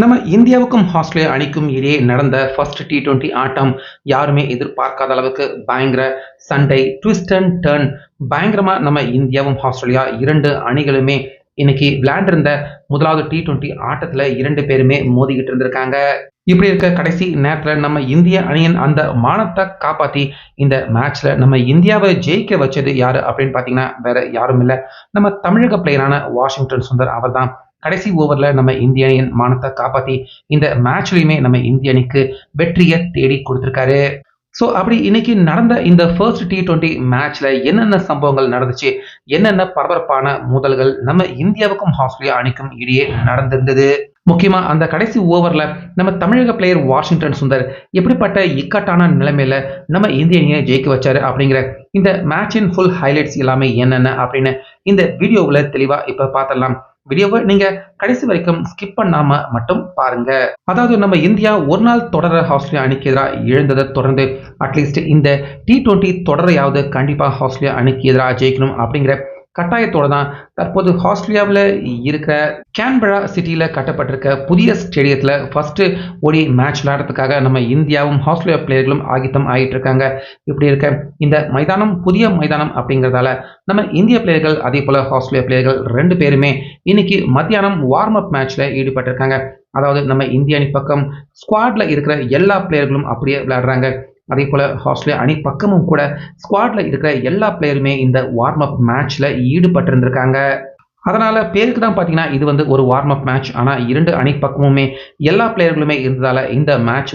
நம்ம இந்தியாவுக்கும் ஆஸ்திரேலியா அணிக்கும் இடையே நடந்த ஃபர்ஸ்ட் T20 ஆட்டம் யாருமே எதிர்பார்க்காத அளவுக்கு பயங்கர சண்டை, ட்விஸ்ட் அண்ட் டர்ன். பயங்கரமா நம்ம இந்தியாவும் ஆஸ்திரேலியா இரண்டு அணிகளுமே இன்னைக்கு விளையாண்டிருந்த முதலாவது T20 ஆட்டத்துல இரண்டு பேருமே மோதிக்கிட்டு இருந்திருக்காங்க. இப்படி இருக்க கடைசி நேரத்துல நம்ம இந்திய அணியின் அந்த மானத்தை காப்பாத்தி இந்த மேட்ச்ல நம்ம இந்தியாவை ஜெயிக்க வச்சது யாரு அப்படின்னு பாத்தீங்கன்னா வேற யாரும் இல்ல, நம்ம தமிழக பிளேயரான வாஷிங்டன் சுந்தர் அவர்தான். கடைசி ஓவர்ல நம்ம இந்திய அணியின் மானத்தை காப்பாத்தி இந்த மேட்ச்லயுமே நம்ம இந்திய அணிக்கு வெற்றியை தேடி கொடுத்திருக்காரு. ஸோ அப்படி இன்னைக்கு நடந்த இந்த ஃபர்ஸ்ட் T20 மேட்ச்ல என்னென்ன சம்பவங்கள் நடந்துச்சு, என்னென்ன பரபரப்பான மோதல்கள் நம்ம இந்தியாவுக்கும் ஆஸ்திரேலியா அணிக்கும் இடையே நடந்திருந்தது, முக்கியமா அந்த கடைசி ஓவர்ல நம்ம தமிழக பிளேயர் வாஷிங்டன் சுந்தர் எப்படிப்பட்ட இக்கட்டான நிலைமையில நம்ம இந்திய அணியை ஜெயிக்க வச்சாரு அப்படிங்கிற இந்த மேட்சின் ஃபுல் ஹைலைட்ஸ் எல்லாமே என்னென்ன அப்படின்னு இந்த வீடியோவில் தெளிவா இப்ப பார்த்துடலாம். வீடியோவை நீங்க கடைசி வரைக்கும் ஸ்கிப் பண்ணாம மட்டும் பாருங்க. அதாவது நம்ம இந்தியா ஒரு நாள் தொடர ஆஸ்திரேலியா அணிக்கு எதிராக இழந்ததை தொடர்ந்து அட்லீஸ்ட் இந்த T20 தொடரையாவது கண்டிப்பா ஆஸ்திரேலியா அணிக்கு எதிராக ஜெயிக்கணும் அப்படிங்கிற கட்டாயத்தோட தான் தற்போது ஆஸ்திரேலியாவில் இருக்கிற கேன்பரா சிட்டியில கட்டப்பட்டிருக்க புதிய ஸ்டேடியத்தில் ஃபர்ஸ்ட் ஓடி மேட்ச் விளையாடுறதுக்காக நம்ம இந்தியாவும் ஆஸ்திரேலியா பிளேயர்களும் ஆகித்தம் ஆகிட்டு இருக்காங்க. இப்படி இருக்க இந்த மைதானம் புதிய மைதானம் அப்படிங்கிறதால நம்ம இந்திய பிளேயர்கள் அதே போல ஆஸ்திரேலியா பிளேயர்கள் ரெண்டு பேருமே இன்னைக்கு மத்தியானம் வார்ம் அப் மேட்ச்ல ஈடுபட்டிருக்காங்க. அதாவது நம்ம இந்திய அணி பக்கம் ஸ்குவாட்ல இருக்கிற எல்லா பிளேயர்களும் அப்படியே விளையாடுறாங்க. அதே போல ஆஸ்திரேலியா அணி பக்கமும் கூட ஸ்குவாட்ல இருக்கிற எல்லா பிளேயருமே இந்த வார்ம் அப் மேட்ச்ல ஈடுபட்டு இருந்திருக்காங்க. அதனால பேருக்கு தான் பாத்தீங்கன்னா இது ஒரு வார்ம் அப் மேட்ச். ஆனா இரண்டு அணி பக்கமுமே எல்லா பிளேயர்களுமே இருந்ததால இந்த மேட்ச்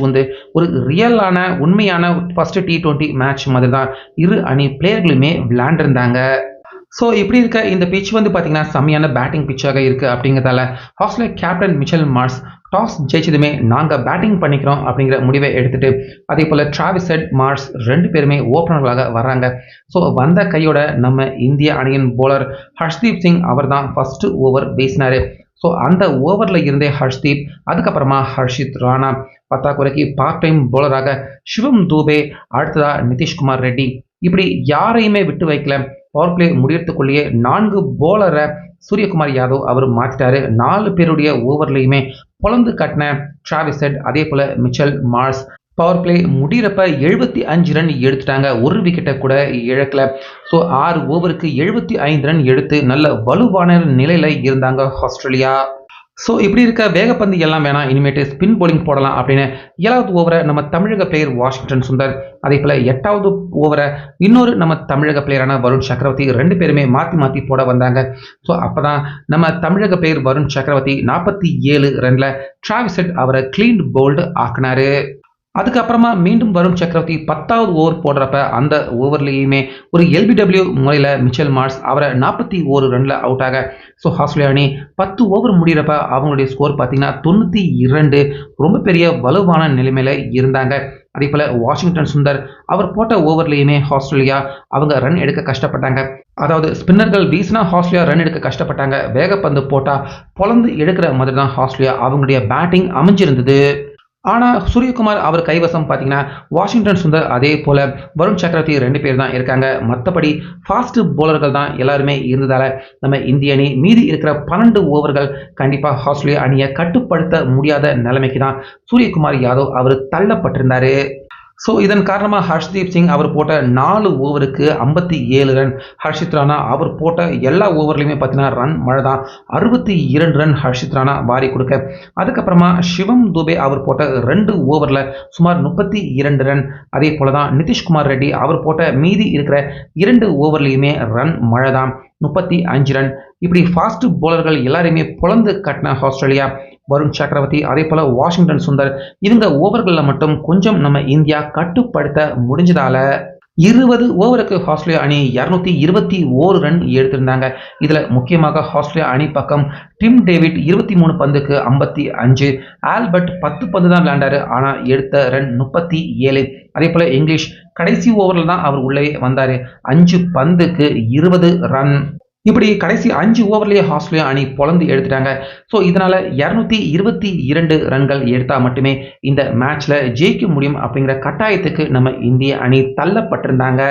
ஒரு ரியலான உண்மையான ஃபர்ஸ்ட் T20 மேட்ச் மாதிரி தான் இரு அணி பிளேயர்களுமே விளையாண்டிருந்தாங்க. ஸோ இப்படி இருக்க இந்த பிச் பார்த்தீங்கன்னா செம்மையான பேட்டிங் பிச்சாக இருக்குது. அப்படிங்கிறதால Australia captain Mitchell Marsh toss ஜெயிச்சதுமே நாங்கள் பேட்டிங் பண்ணிக்கிறோம் அப்படிங்கிற முடிவை எடுத்துட்டு அதே போல் டிராவிஸ் ஹெட், மார்ஷ் ரெண்டு பேருமே ஓப்பனர்களாக வர்றாங்க. ஸோ வந்த கையோட நம்ம இந்திய அணியின் போலர் ஹர்ஷ்தீப் சிங் அவர் தான் ஃபர்ஸ்ட் ஓவர் வீசினாரு. ஸோ அந்த ஓவரில் இருந்தே ஹர்ஷ்தீப், அதுக்கப்புறமா ஹர்ஷித் ராணா, பத்தாக்குறைக்கு பார்ட் டைம் போலராக சிவம் தூபே, அடுத்ததா நிதிஷ்குமார் ரெட்டி, இப்படி யாரையுமே விட்டு வைக்கல. பவர் பிளே முடியறதுக்குள்ளேயே 4 போலரை சூரியகுமார் யாதவ் அவர் மாற்றிட்டாரு. 4 பேருடைய ஓவர்லையுமே பொலந்து கட்டின டிராவிஸ் ஹெட், அதே போல Mitchell Marsh power play முடிகிறப்ப 75 run எடுத்துட்டாங்க. ஒரு விக்கெட்டை கூட இழக்கல. ஸோ 6 ஓவருக்கு 75 ரன் எடுத்து நல்ல வலுவான நிலையில இருந்தாங்க ஆஸ்திரேலியா. ஸோ இப்படி இருக்க வேகப்பந்து எல்லாம் வேணாம், இனிமேட்டு ஸ்பின் போலிங் போடலாம் அப்படின்னு 7வது ஓவரை நம்ம தமிழக பிளேயர் வாஷிங்டன் சுந்தர், அதே போல 8வது ஓவரை இன்னொரு நம்ம தமிழக பிளேயரான வருண் சக்கரவர்த்தி ரெண்டு பேருமே மாற்றி மாற்றி போட வந்தாங்க. ஸோ அப்போதான் நம்ம தமிழக பிளேயர் வருண் சக்கரவர்த்தி 47 ரன்ல டிராவிஸ் ஹெட் அவரை கிளீன் போல்டு ஆக்குனாரு. அதுக்கப்புறமா மீண்டும் வருண் சக்கரவர்த்தி 10வது ஓவர் போடுறப்ப அந்த ஓவர்லேயுமே ஒரு LBW முறையில் மிச்சல் மார்ஷ் அவரை 41 ரன்ல அவுட் ஆக, ஸோ ஆஸ்திரேலியா அணி 10 ஓவர் முடிகிறப்ப அவங்களுடைய ஸ்கோர் பார்த்தீங்கன்னா 92, ரொம்ப பெரிய வலுவான நிலைமையில இருந்தாங்க. அதே போல வாஷிங்டன் சுந்தர் அவர் போட்ட ஓவர்லேயுமே ஆஸ்திரேலியா அவங்க ரன் எடுக்க கஷ்டப்பட்டாங்க. அதாவது ஸ்பின்னர்கள் வீசினா ஆஸ்திரேலியா ரன் எடுக்க கஷ்டப்பட்டாங்க. வேகப்பந்து போட்டா பொலந்து எடுக்கிற மாதிரி தான் ஆஸ்திரேலியா அவங்களுடைய பேட்டிங் அமைஞ்சிருந்தது. ஆனால் சூரியகுமார் அவர் கைவசம் பார்த்தீங்கன்னா வாஷிங்டன் சுந்தர் அதே போல வருண் சக்கரவர்த்தி ரெண்டு பேர் தான் இருக்காங்க. மற்றபடி ஃபாஸ்ட் போலர்கள் தான் எல்லாருமே இருந்ததால நம்ம இந்திய அணி மீதி இருக்கிற 12 ஓவர்கள் கண்டிப்பாக ஆஸ்திரேலியா அணியை கட்டுப்படுத்த முடியாத நிலைமைக்கு தான் சூரியகுமார் யாதவ் அவர் தள்ளப்பட்டிருந்தாரு. ஸோ இதன் காரணமாக ஹர்ஷ்தீப் சிங் அவர் போட்ட 4 ஓவருக்கு 57 ரன், ஹர்ஷித் ராணா அவர் போட்ட எல்லா ஓவர்லையுமே பார்த்தீங்கன்னா ரன் மழை தான். 62 ரன் ஹர்ஷித் ராணா வாரி கொடுக்க, அதுக்கப்புறமா சிவம் துபே அவர் போட்ட 2 ஓவரில் சுமார் 32 ரன், அதே போல தான் நிதிஷ்குமார் ரெட்டி அவர் போட்ட மீதி இருக்கிற 2 ஓவர்லையுமே ரன் மழை தான், 35 ரன். இப்படி ஃபாஸ்ட் போலர்கள் எல்லாரையுமே பொலந்து கட்டின ஆஸ்திரேலியா, வருண் சக்கரவர்த்தி அதே போல வாஷிங்டன் சுந்தர் இவங்க ஓவர்களில் மட்டும் கொஞ்சம் நம்ம இந்தியா கட்டுப்படுத்த முடிஞ்சதால 20 ஓவருக்கு ஆஸ்திரேலியா அணி 221 ரன் எடுத்திருந்தாங்க. இதுல முக்கியமாக ஆஸ்திரேலியா அணி பக்கம் டிம் டேவிட் 23 பந்துக்கு 55, ஆல்பர்ட் 10 பந்து தான் விளையாண்டாரு, ஆனா எடுத்த ரன் 37. அதே போல இங்கிலீஷ் கடைசி ஓவரில் தான் அவர் உள்ளே வந்தாரு, 5 பந்துக்கு 20 ரன். இப்படி கடைசி 5 ஓவர்லேயே ஆஸ்திரேலியா அணி பொலந்து எடுத்துட்டாங்க. ஸோ இதனால 222 ரன்கள் எடுத்தா மட்டுமே இந்த மேட்ச்ல ஜெயிக்க முடியும் அப்படிங்கிற கட்டாயத்துக்கு நம்ம இந்திய அணி தள்ளப்பட்டிருந்தாங்க.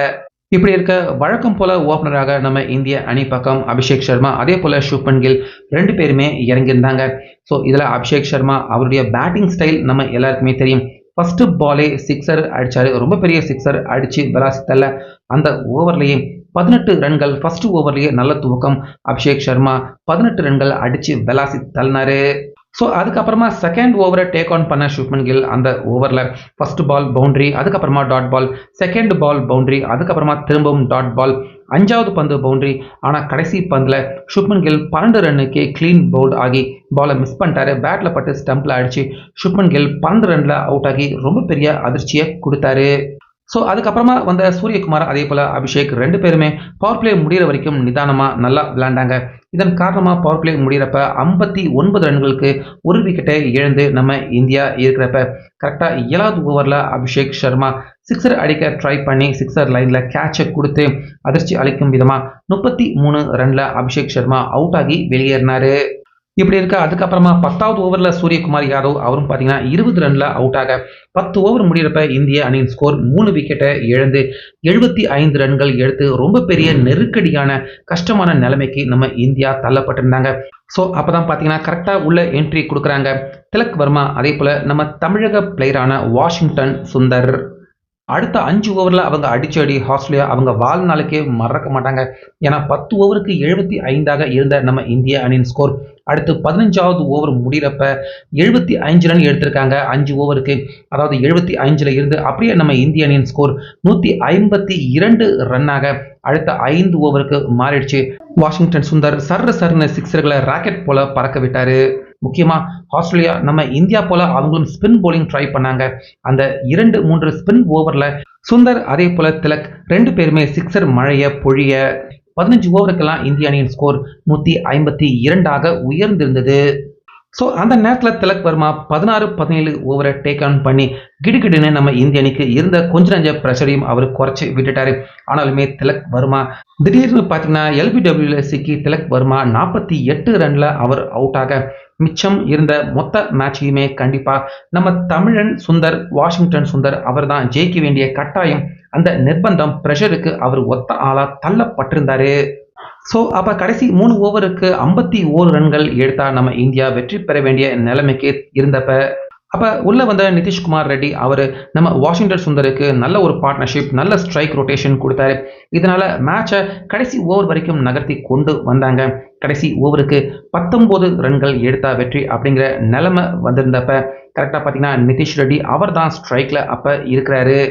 இப்படி இருக்க வழக்கம் போல ஓப்பனராக நம்ம இந்திய அணி பக்கம் அபிஷேக் சர்மா அதே போல சுப்மன் கில் 2 பேருமே இறங்கியிருந்தாங்க. ஸோ இதில் அபிஷேக் சர்மா அவருடைய பேட்டிங் ஸ்டைல் நம்ம எல்லாருக்குமே தெரியும். ஃபர்ஸ்ட் பாலே சிக்ஸர் அடிச்சாரு. ரொம்ப பெரிய சிக்ஸர் அடிச்சு விளாசி தள்ள அந்த ஓவர்லேயே 18 ரன்கள் ஃபர்ஸ்ட் ஓவர்லேயே நல்ல துவக்கம். அபிஷேக் சர்மா 18 ரன்கள் அடிச்சு விளாசி தள்ளினாரு. ஸோ அதுக்கப்புறமா செகண்ட் ஓவரை டேக் ஆன் பண்ண சுப்மன் கில் அந்த ஓவரில் ஃபர்ஸ்ட் பால் பவுண்டரி, அதுக்கப்புறமா dot ball, second ball boundary, அதுக்கப்புறமா திரும்பவும் டாட் பால், 5வது பந்து பவுண்டரி. ஆனால் கடைசி பந்தில் சுப்மன் கில் 12 ரன்னுக்கே க்ளீன் பவுல்ட் ஆகி பாலை மிஸ் பண்ணிட்டாரு. பேட்டில் பட்டு ஸ்டம்பில் அடிச்சு சுப்மன் கில் 12 ரனில் அவுட் ஆகி ரொம்ப பெரிய அதிர்ச்சியை கொடுத்தாரு. ஸோ அதுக்கப்புறமா வந்த சூரியகுமார் அதே போல் அபிஷேக் 2 பேருமே பவர் பிளே முடிகிற வரைக்கும் நிதானமாக நல்லா விளையாண்டாங்க. இதன் காரணமாக பவர் பிளே முடிகிறப்ப 59 ரன்களுக்கு ஒரு விக்கெட்டை இழந்து நம்ம இந்தியா இருக்கிறப்ப கரெக்டாக 7வது ஓவரில் அபிஷேக் சர்மா சிக்ஸர் அடிக்க ட்ரை பண்ணி சிக்ஸர் லைனில் கேட்சை கொடுத்து அதிர்ச்சி அளிக்கும் விதமாக 33 ரனில் அபிஷேக் சர்மா அவுட் ஆகி வெளியேறினார். இப்படி இருக்க அதுக்கப்புறமா 10வது ஓவரில் சூரியகுமார் யாதவ் அவரும் பார்த்தீங்கன்னா 20 ரனில் அவுட் ஆக 10 ஓவர் முடிகிறப்ப இந்திய அணியின் ஸ்கோர் 3 விக்கெட்டை இழந்து 75 ரன்கள் எடுத்து ரொம்ப பெரிய நெருக்கடியான கஷ்டமான நிலைமைக்கு நம்ம இந்தியா தள்ளப்பட்டிருந்தாங்க. ஸோ அப்போ தான் பார்த்தீங்கன்னா கரெக்டாக உள்ள என்ட்ரி கொடுக்குறாங்க திலக் வர்மா, அதே போல் நம்ம தமிழக பிளேயரான வாஷிங்டன் சுந்தர். அடுத்த 5 ஓவரில் அவங்க அடிச்சடி ஆஸ்திரேலியா அவங்க வாழ்நாளுக்கே மறக்க மாட்டாங்க. ஏன்னா 10 ஓவருக்கு 75ஆக இருந்த நம்ம இந்திய அணியின் ஸ்கோர் அடுத்து 15வது ஓவர் முடிகிறப்ப 75 ரன் எடுத்திருக்காங்க 5 ஓவருக்கு. அதாவது 75ல் இருந்து அப்படியே நம்ம இந்திய அணியின் ஸ்கோர் 152 ரன்னாக அடுத்த 5 ஓவருக்கு மாறிடுச்சு. வாஷிங்டன் சுந்தர் சர்னு சிக்ஸர்களை ராக்கெட் போல பறக்க விட்டாரு. முக்கியமாக ஆஸ்திரேலியா நம்ம இந்தியா போல அவங்களும் ஸ்பின் போலிங் ட்ரை பண்ணாங்க. அந்த 2-3 ஸ்பின் ஓவரில் சுந்தர் அதே போல திலக் 2 பேருமே சிக்ஸர் மழைய பொழிய 15 ஓவருக்கெல்லாம் இந்திய அணியின் ஸ்கோர் 152ஆக உயர்ந்திருந்தது. ஸோ அந்த நேரத்தில் திலக் வர்மா 16-17 ஓவரை டேக் ஆன் பண்ணி கிடுகிடுன்னு நம்ம இந்திய அணிக்கு இருந்த கொஞ்ச நஞ்ச ப்ரெஷரையும் அவர் குறைச்சி விட்டுட்டாரு. ஆனாலுமே திலக் வர்மா திடீர்னு பார்த்தீங்கன்னா எல்பிடபிள்யூல சிக்கி திலக் வர்மா 48 ரனில் அவர் அவுட் ஆக மிச்சம் இருந்த மொத்த மேட்சையுமே கண்டிப்பாக நம்ம தமிழன் சுந்தர் வாஷிங்டன் சுந்தர் அவர் தான் ஜெயிக்க வேண்டிய கட்டாயம், அந்த நிர்பந்தம் ப்ரெஷருக்கு அவர் ஒத்த ஆளா தள்ளப்பட்டிருந்தாரு. ஸோ அப்போ கடைசி 3 ஓவருக்கு 51 ரன்கள் எடுத்தா நம்ம இந்தியா வெற்றி பெற வேண்டிய நிலைமைக்கு இருந்தப்ப அப்போ உள்ள வந்த நிதிஷ்குமார் ரெட்டி அவர் நம்ம வாஷிங்டன் சுந்தருக்கு நல்ல ஒரு பார்ட்னர்ஷிப், நல்ல ஸ்ட்ரைக் ரொட்டேஷன் கொடுத்தாரு. இதனால மேட்சை கடைசி ஓவர் வரைக்கும் நகர்த்தி கொண்டு வந்தாங்க. கடைசி ஓவருக்கு 19 ரன்கள் எடுத்தா வெற்றி அப்படிங்கிற நிலைமை வந்திருந்தப்ப கரெக்டாக பார்த்தீங்கன்னா நிதிஷ் ரெட்டி அவர் தான் ஸ்ட்ரைக்கில் அப்போ இருக்கிறாரு.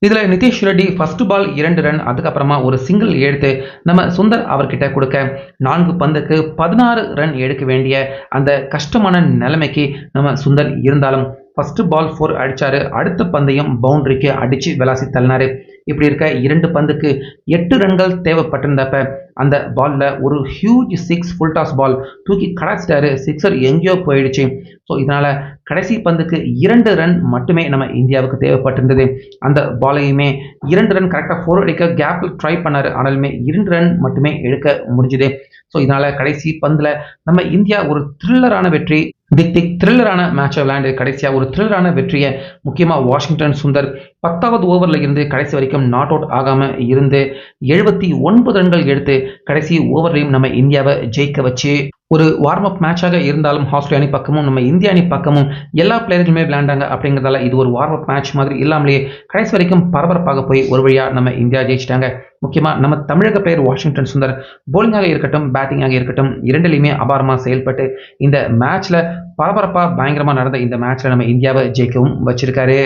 இதில் Nitish Reddy first ball 2 run, அதுக்கப்புறமா ஒரு சிங்கிள் எடுத்து நம்ம சுந்தர் அவர்கிட்ட கொடுக்க 4 பந்துக்கு 16 ரன் எடுக்க வேண்டிய அந்த கஷ்டமான நிலைமைக்கு நம்ம சுந்தர் இருந்தாலும் ஃபர்ஸ்ட் பால் 4 அடிச்சாரு. அடுத்த பந்தையும் பவுண்டரிக்கு அடிச்சு விளாசி தள்ளினாரு. இப்படி இருக்க 2 பந்துக்கு 8 ரன்கள் தேவைப்பட்டிருந்தப்ப அந்த பாலில் ஒரு ஹியூஜ் 6 ஃபுல் டாஸ் பால் தூக்கி கடாச்சிட்டாரு. சிக்ஸர் எங்கேயோ போயிடுச்சு. ஸோ இதனால் கடைசி பந்துக்கு 2 ரன் மட்டுமே நம்ம இந்தியாவுக்கு தேவைப்பட்டிருந்தது. அந்த பாலையுமே 2 ரன் கரெக்டாக 4 அடிக்க கேப்பில் ட்ரை பண்ணார். ஆனாலுமே 2 ரன் மட்டுமே எடுக்க முடிஞ்சுது. ஸோ இதனால் கடைசி பந்தில் நம்ம இந்தியா ஒரு த்ரில்லரான வெற்றி, த்ரில்லரான மேட்சை விளையாண்டு கடைசியாக ஒரு த்ரில்லரான வெற்றியை முக்கியமாக வாஷிங்டன் சுந்தர் 10வது ஓவரில் இருந்து கடைசி வரைக்கும் நாட் அவுட் ஆகாமல் இருந்து 79 ரன்கள் எடுத்து கடைசி ஓவர்லையும் நம்ம இந்தியாவை ஜெயிக்க வச்சு ஒரு வார்ம் அப் மேட்சாக இருந்தாலும் ஆஸ்திரேலியா அணி பக்கமும் நம்ம இந்திய அணி பக்கமும் எல்லா பிளேயர்களுமே விளையாண்டாங்க. அப்படிங்கிறதால இது ஒரு வார்ம் அப் மேட்ச் மாதிரி இல்லாமலேயே கடைசி வரைக்கும் பரபரப்பாக போய் ஒரு வழியாக நம்ம இந்தியா ஜெயிச்சிட்டாங்க. முக்கியமாக நம்ம தமிழக பிளேயர் வாஷிங்டன் சுந்தர் போலிங்காக இருக்கட்டும் பேட்டிங்காக இருக்கட்டும் இரண்டிலையுமே அபாரமாக செயல்பட்டு இந்த மேட்ச்சில் பரபரப்பாக பயங்கரமாக நடந்த இந்த மேட்ச்சில் நம்ம இந்தியாவை ஜெயிக்கவும் வச்சிருக்காரு.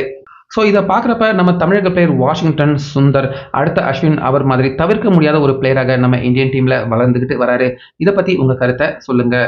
ஸோ இதை பார்க்குறப்ப நம்ம தமிழக பிளேயர் வாஷிங்டன் சுந்தர் அடுத்த அஸ்வின் அவர் மாதிரி தவிர்க்க முடியாத ஒரு பிளேயராக நம்ம இந்தியன் டீமில் வளர்ந்துக்கிட்டு வராரு. இதை பற்றி உங்கள் கருத்தை சொல்லுங்கள்.